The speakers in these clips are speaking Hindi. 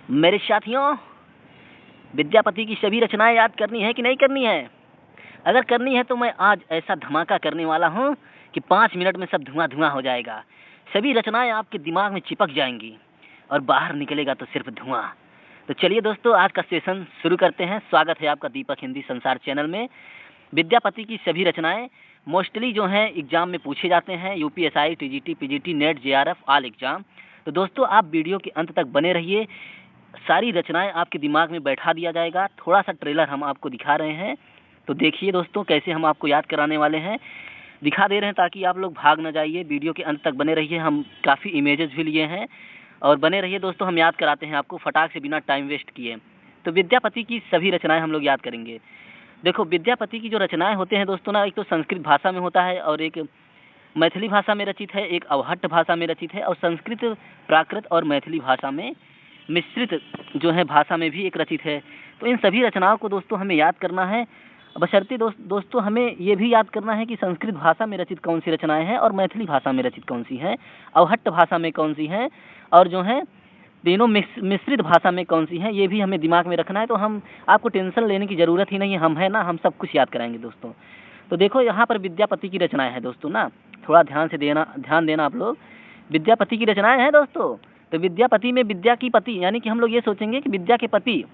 मेरे साथियों, विद्यापति की सभी रचनाएं याद करनी है कि नहीं करनी है? अगर करनी है तो मैं आज ऐसा धमाका करने वाला हूँ कि 5 मिनट में सब धुआं धुआं हो जाएगा। सभी रचनाएं आपके दिमाग में चिपक जाएंगी और बाहर निकलेगा तो सिर्फ धुआं। तो चलिए दोस्तों, आज का सेशन शुरू करते हैं। स्वागत है आपका दीपक हिंदी संसार चैनल में। विद्यापति की सभी रचनाएं मोस्टली जो हैं एग्जाम में पूछे जाते हैं, UPSI, TGT, PGT, net, JRF all exam. तो दोस्तों, आप वीडियो के अंत तक बने रहिए। सारी रचनाएं आपके दिमाग में बैठा दिया जाएगा। थोड़ा सा ट्रेलर हम आपको दिखा रहे हैं, तो देखिए दोस्तों कैसे हम आपको याद कराने वाले हैं। दिखा दे रहे हैं ताकि आप लोग भाग न जाइए, वीडियो के अंत तक बने रहिए। हम काफ़ी इमेजेस भी लिए हैं और बने रहिए दोस्तों, हम याद कराते हैं आपको फटाक से बिना टाइम वेस्ट किए। तो विद्यापति की सभी रचनाएं हम लोग याद करेंगे। देखो, विद्यापति की जो रचनाएं होते हैं दोस्तों ना, एक तो संस्कृत भाषा में होता है और एक मैथिली भाषा में रचित है, एक अवहट्ट भाषा में रचित है और संस्कृत, प्राकृत और मैथिली भाषा में मिश्रित जो है भाषा में भी एक रचित है। तो इन सभी रचनाओं को दोस्तों हमें याद करना है। बशर्ते दोस्तों हमें ये भी याद करना है कि संस्कृत भाषा में रचित कौन सी रचनाएं हैं और मैथिली भाषा में रचित कौन सी हैं, अवहट्ट भाषा में कौन सी हैं और जो है तीनों मिश्रित भाषा में कौन सी हैं, ये भी हमें दिमाग में रखना है। तो हम आपको टेंशन लेने की ज़रूरत ही नहीं है, हम है ना, हम सब कुछ याद कराएंगे दोस्तों। तो देखो, यहाँ पर विद्यापति की रचनाएं हैं दोस्तों ना, थोड़ा ध्यान देना आप लोग। विद्यापति की रचनाएं हैं दोस्तों। तो विद्यापति में विद्या की पति, यानी कि हम लोग ये सोचेंगे कि विद्या के पति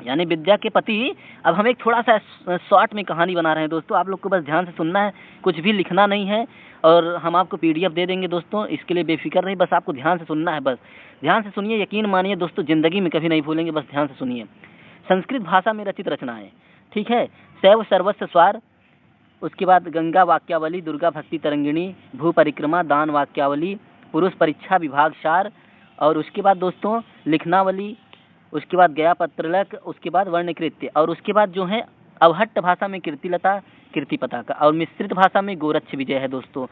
यानी विद्या के पति। अब हम एक थोड़ा सा शॉर्ट में कहानी बना रहे हैं दोस्तों, आप लोग को बस ध्यान से सुनना है, कुछ भी लिखना नहीं है। और हम आपको पीडीएफ दे देंगे दोस्तों, इसके लिए बेफिक्र नहीं, बस आपको ध्यान से सुनना है। बस ध्यान से सुनिए, यकीन मानिए दोस्तों, ज़िंदगी में कभी नहीं भूलेंगे। बस ध्यान से सुनिए। संस्कृत भाषा में रचित रचनाएं, ठीक है। शैव सर्वस्व स्वार, उसके बाद गंगा वाक्यावली, दुर्गा भक्ति तरंगिणी, भू परिक्रमा, दान वाक्यावली, पुरुष परीक्षा विभाग सार, और उसके बाद दोस्तों लिखनावली, उसके बाद गया पत्रलक, उसके बाद वर्णकृत्य, और उसके बाद जो है अवहट्ट भाषा में कीर्तिलता, कीर्ति पताका, और मिश्रित भाषा में गोरक्ष विजय है दोस्तों।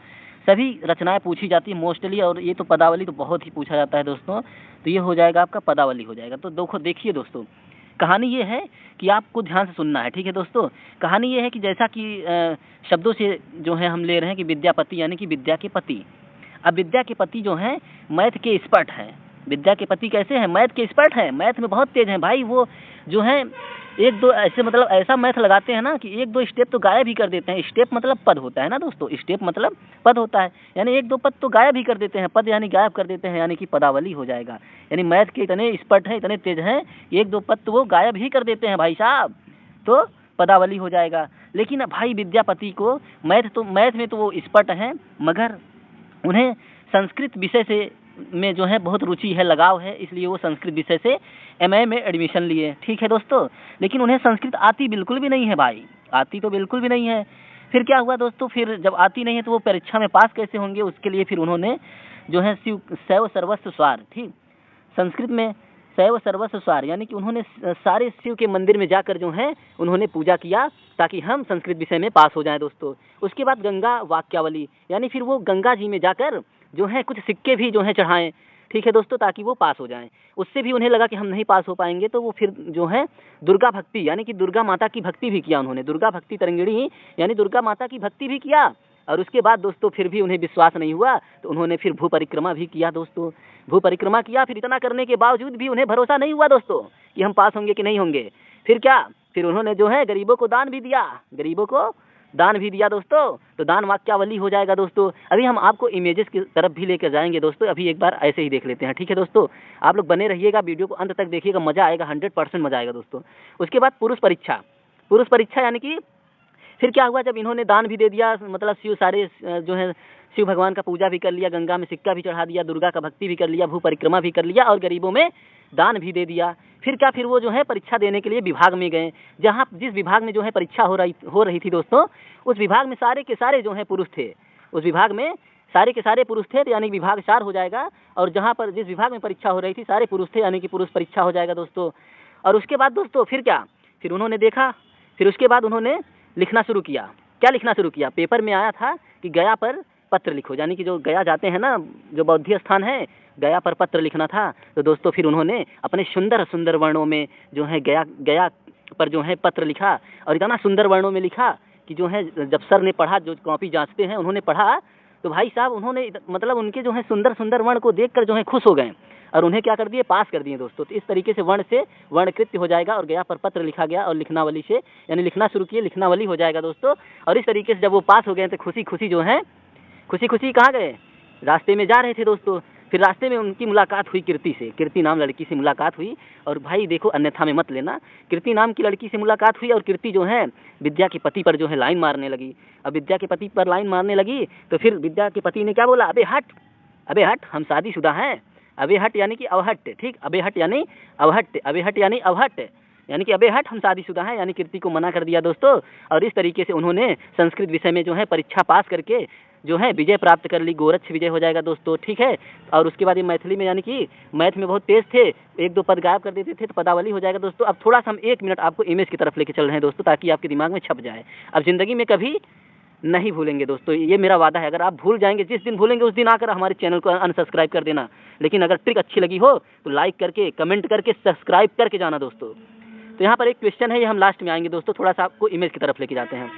सभी रचनाएं पूछी जाती है मोस्टली, और ये तो पदावली तो बहुत ही पूछा जाता है दोस्तों। तो ये हो जाएगा आपका पदावली हो जाएगा। तो देखिए दोस्तों, कहानी ये है कि आपको ध्यान से सुनना है, ठीक है दोस्तों। कहानी ये है कि जैसा कि शब्दों से जो है हम ले रहे हैं कि विद्यापति यानी कि विद्या के पति। अब विद्या के पति जो हैं मैथ के एक्सपर्ट हैं। विद्या के पति कैसे हैं? मैथ के एक्सपर्ट हैं, मैथ में बहुत तेज हैं भाई। वो जो हैं एक दो ऐसे मतलब ऐसा मैथ लगाते हैं ना कि एक दो स्टेप तो गायब ही कर देते हैं। स्टेप मतलब पद होता है ना दोस्तों, स्टेप मतलब पद होता है, यानी एक दो पद तो गायब ही कर देते हैं। पद यानी गायब कर देते हैं, यानी कि पदावली हो जाएगा। यानी मैथ के इतने एक्सपर्ट हैं, इतने तेज हैं, एक दो पद तो वो गायब ही कर देते हैं भाई साहब, तो पदावली हो जाएगा। लेकिन भाई विद्यापति को मैथ में तो वो एक्सपर्ट हैं, मगर उन्हें संस्कृत विषय से में जो है बहुत रुचि है, लगाव है, इसलिए वो संस्कृत विषय से एमए में एडमिशन लिए, ठीक है दोस्तों। लेकिन उन्हें संस्कृत आती बिल्कुल भी नहीं है भाई, आती तो बिल्कुल भी नहीं है। फिर क्या हुआ दोस्तों, फिर जब आती नहीं है तो वो परीक्षा में पास कैसे होंगे? उसके लिए फिर उन्होंने जो है शैव सर्वस्व स्वार, ठीक, संस्कृत में शैव सर्वस्व स्वार, यानी कि उन्होंने सारे शिव के मंदिर में जाकर जो है उन्होंने पूजा किया ताकि हम संस्कृत विषय में पास हो जाएं दोस्तों। उसके बाद गंगा वाक्यावली, यानी फिर वो गंगा जी में जाकर जो है कुछ सिक्के भी जो है चढ़ाएं, ठीक है दोस्तों, ताकि वो पास हो जाएं। उससे भी उन्हें लगा कि हम नहीं पास हो पाएंगे, तो वो फिर जो है दुर्गा भक्ति यानी कि दुर्गा माता की भक्ति भी किया उन्होंने। दुर्गा भक्ति तरंगिणी यानी दुर्गा माता की भक्ति भी किया। और उसके बाद दोस्तों फिर भी उन्हें विश्वास नहीं हुआ, तो उन्होंने फिर भू परिक्रमा भी किया दोस्तों। भू परिक्रमा किया, फिर इतना करने के बावजूद भी उन्हें भरोसा नहीं हुआ दोस्तों कि हम पास होंगे कि नहीं होंगे। फिर क्या, फिर उन्होंने जो है गरीबों को दान भी दिया, गरीबों को दान भी दिया दोस्तों। तो दान वाक्यावली हो जाएगा दोस्तों। अभी हम आपको इमेजेस की तरफ भी लेकर जाएंगे दोस्तों, अभी एक बार ऐसे ही देख लेते हैं, ठीक है दोस्तों। आप लोग बने रहिएगा, वीडियो को अंत तक देखिएगा, मजा आएगा, 100% मजा आएगा दोस्तों। उसके बाद पुरुष परीक्षा यानी कि फिर क्या हुआ, जब इन्होंने दान भी दे दिया, मतलब सारे जो है शिव भगवान का पूजा भी कर लिया, गंगा में सिक्का भी चढ़ा दिया, दुर्गा का भक्ति भी कर लिया, भू परिक्रमा भी कर लिया और गरीबों में दान भी दे दिया। फिर क्या, फिर वो जो है परीक्षा देने के लिए विभाग में गए, जहाँ जिस विभाग में जो है परीक्षा हो रही थी दोस्तों, उस विभाग में सारे के सारे जो है पुरुष थे। उस विभाग में सारे के सारे पुरुष थे, तो यानी विभाग 4 हो जाएगा। और जहाँ पर जिस विभाग में परीक्षा हो रही थी सारे पुरुष थे, यानी कि पुरुष परीक्षा हो जाएगा दोस्तों। और उसके बाद दोस्तों फिर क्या, फिर उन्होंने देखा, फिर उसके बाद उन्होंने लिखना शुरू किया। क्या लिखना शुरू किया? पेपर में आया था कि गया पर पत्र लिखो, यानी कि जो गया जाते हैं ना, जो बौद्ध स्थान है, गया पर पत्र लिखना था। तो दोस्तों फिर उन्होंने अपने सुंदर सुंदर वर्णों में जो है गया पर जो है पत्र लिखा, और इतना सुंदर वर्णों में लिखा कि जो है जब सर ने पढ़ा, जो कॉपी जांचते हैं उन्होंने पढ़ा, तो भाई साहब उन्होंने मतलब उनके जो है सुंदर सुंदर वर्ण को देखकर जो है खुश हो गए। और उन्हें क्या कर दिए, पास कर दिए दोस्तों। तो इस तरीके से वर्ण से वर्णकृत्य हो जाएगा और गया पर पत्र लिखा गया और लिखनावली से यानी लिखना शुरू किए, लिखनावली हो जाएगा दोस्तों। और इस तरीके से जब वो पास हो गए तो खुशी खुशी जो है, खुशी खुशी कहाँ गए, रास्ते में जा रहे थे दोस्तों। फिर रास्ते में उनकी मुलाकात हुई कीर्ति से, कीर्ति नाम लड़की से मुलाकात हुई। और भाई देखो अन्यथा में मत लेना, कीर्ति नाम की लड़की से मुलाकात हुई और कीर्ति जो है विद्या के पति पर जो है लाइन मारने लगी। अब विद्या के पति पर लाइन मारने लगी तो फिर विद्या के पति ने क्या बोला, अबे हट, अबे हट, हम शादीशुदा हैं। अबे हट यानी कि अवहट, ठीक, अबे हट यानी अवहट, अबे हट यानी अवहट, यानी कि अबे हट, हम शादीशुदा हैं, यानी कीर्ति को मना कर दिया दोस्तों। और इस तरीके से उन्होंने संस्कृत विषय में जो है परीक्षा पास करके जो है विजय प्राप्त कर ली, गोरक्ष विजय हो जाएगा दोस्तों, ठीक है। और उसके बाद ये मैथिली में यानी कि मैथ में बहुत तेज थे, एक दो पद गायब कर देते थे तो पदावली हो जाएगा दोस्तों। अब थोड़ा सा हम 1 मिनट आपको इमेज की तरफ लेके चल रहे हैं दोस्तों, ताकि आपके दिमाग में छप जाए। अब जिंदगी में कभी नहीं भूलेंगे दोस्तों, ये मेरा वादा है। अगर आप भूल जाएंगे, जिस दिन भूलेंगे उस दिन आकर हमारे चैनल को अनसब्सक्राइब कर देना। लेकिन अगर ट्रिक अच्छी लगी हो तो लाइक करके, कमेंट करके, सब्सक्राइब करके जाना दोस्तों। तो यहाँ पर एक क्वेश्चन है, ये हम लास्ट में आएंगे दोस्तों, थोड़ा सा आपको इमेज की तरफ लेके जाते हैं।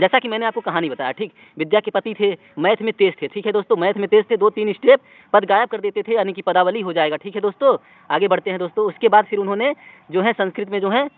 जैसा कि मैंने आपको कहानी बताया, ठीक, विद्या के पति थे, मैथ में तेज थे, ठीक है दोस्तों, मैथ में तेज थे, 2-3 स्टेप पद गायब कर देते थे, यानी कि पदावली हो जाएगा, ठीक है दोस्तों। आगे बढ़ते हैं दोस्तों। उसके बाद फिर उन्होंने जो है संस्कृत में जो है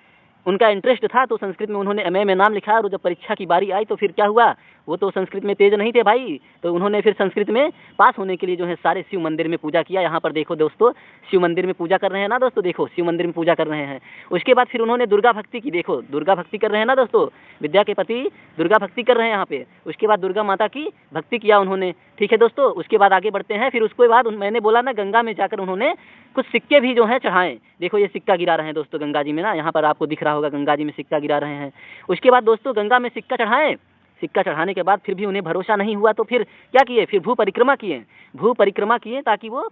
उनका इंटरेस्ट था, तो संस्कृत में उन्होंने एमए में नाम लिखा। और जब परीक्षा की बारी आई तो फिर क्या हुआ, वो तो संस्कृत में तेज नहीं थे भाई, तो उन्होंने फिर संस्कृत में पास होने के लिए जो है सारे शिव मंदिर में पूजा किया। यहाँ पर देखो दोस्तों, शिव मंदिर में पूजा कर रहे हैं ना दोस्तों, देखो शिव मंदिर में पूजा कर रहे हैं। उसके बाद फिर उन्होंने दुर्गा भक्ति की, देखो दुर्गा भक्ति कर रहे हैं ना दोस्तों, विद्या के पति दुर्गा भक्ति कर रहे हैं यहाँ पे। उसके बाद दुर्गा माता की भक्ति किया उन्होंने, ठीक है दोस्तों। उसके बाद आगे बढ़ते हैं। फिर उसके बाद मैंने बोला ना, गंगा में जाकर उन्होंने कुछ सिक्के भी जो है चढ़ाएं। देखो ये सिक्का गिरा रहे हैं दोस्तों गंगा जी में ना, यहाँ पर आपको दिख रहा होगा गंगा जी में सिक्का गिरा रहे हैं। उसके बाद दोस्तों गंगा में सिक्का चढ़ाएं। सिक्का चढ़ाने के बाद फिर भी उन्हें भरोसा नहीं हुआ तो फिर क्या किए, फिर भू परिक्रमा किए, भू परिक्रमा किए ताकि वो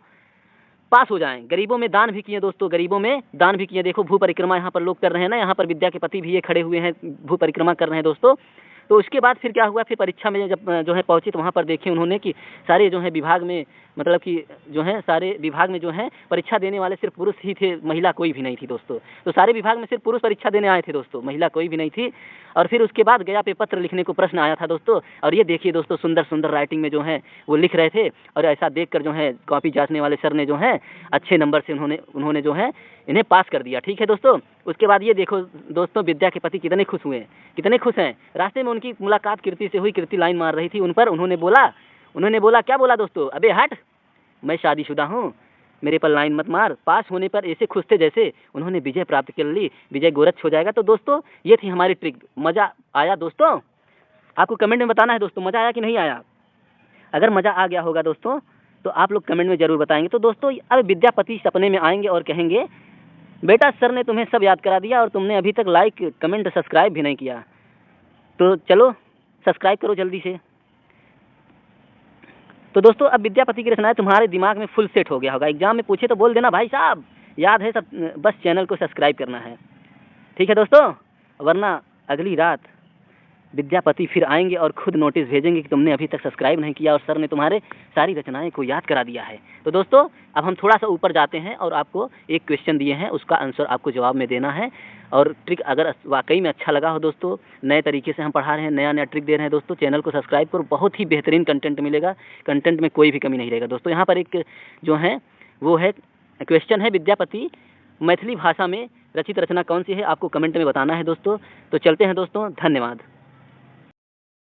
पास हो जाएं। गरीबों में दान भी किए दोस्तों, गरीबों में दान भी किए। देखो भू परिक्रमा यहाँ पर लोग कर रहे हैं ना, यहाँ पर विद्या के पति भी ये खड़े हुए हैं, भू परिक्रमा कर रहे हैं दोस्तों। तो उसके बाद फिर क्या हुआ, फिर परीक्षा में जब जो है पहुंचे तो वहाँ पर देखे उन्होंने कि सारे जो है विभाग में, मतलब कि जो है सारे विभाग में जो है परीक्षा देने वाले सिर्फ पुरुष ही थे, महिला कोई भी नहीं थी दोस्तों। तो सारे विभाग में सिर्फ पुरुष परीक्षा देने आए थे दोस्तों, महिला कोई भी नहीं थी। और फिर उसके बाद गया पे पत्र लिखने को प्रश्न आया था दोस्तों। और ये देखिए दोस्तों, सुंदर सुंदर राइटिंग में जो है वो लिख रहे थे। और ऐसा देखकर जो है कॉपी जांचने वाले सर ने जो है अच्छे नंबर से उन्होंने जो है इन्हें पास कर दिया, ठीक है दोस्तों। उसके बाद ये देखो दोस्तों, विद्या के पति कितने खुश हुए, कितने खुश हैं। रास्ते में उनकी मुलाकात कीर्ति से हुई, कीर्ति लाइन मार रही थी उन पर। उन्होंने बोला क्या बोला दोस्तों, अबे हट, मैं शादीशुदा हूँ, मेरे पर लाइन मत मार। पास होने पर ऐसे खुश थे जैसे उन्होंने विजय प्राप्त कर ली, विजय गोरक्ष हो जाएगा। तो दोस्तों ये थी हमारी ट्रिक। मज़ा आया दोस्तों? आपको कमेंट में बताना है दोस्तों, मज़ा आया कि नहीं आया। अगर मज़ा आ गया होगा दोस्तों तो आप लोग कमेंट में ज़रूर बताएंगे। तो दोस्तों अब विद्यापति सपने में आएंगे और कहेंगे, बेटा सर ने तुम्हें सब याद करा दिया और तुमने अभी तक लाइक कमेंट सब्सक्राइब भी नहीं किया, तो चलो सब्सक्राइब करो जल्दी से। तो दोस्तों अब विद्यापति की रचनाएं तुम्हारे दिमाग में फुल सेट हो गया होगा। एग्जाम में पूछे तो बोल देना, भाई साहब याद है सब, बस चैनल को सब्सक्राइब करना है, ठीक है दोस्तों। वरना अगली रात विद्यापति फिर आएंगे और खुद नोटिस भेजेंगे कि तुमने अभी तक सब्सक्राइब नहीं किया और सर ने तुम्हारे सारी रचनाएं को याद करा दिया है। तो दोस्तों अब हम थोड़ा सा ऊपर जाते हैं और आपको एक क्वेश्चन दिए हैं, उसका आंसर आपको जवाब में देना है। और ट्रिक अगर वाकई में अच्छा लगा हो दोस्तों, नए तरीके से हम पढ़ा रहे हैं, नया नया ट्रिक दे रहे हैं दोस्तों, चैनल को सब्सक्राइब करो, बहुत ही बेहतरीन कंटेंट मिलेगा, कंटेंट में कोई भी कमी नहीं रहेगा दोस्तों। यहाँ पर एक जो है वो है क्वेश्चन है, विद्यापति मैथिली भाषा में रचित रचना कौन सी है, आपको कमेंट में बताना है दोस्तों। तो चलते हैं दोस्तों, धन्यवाद।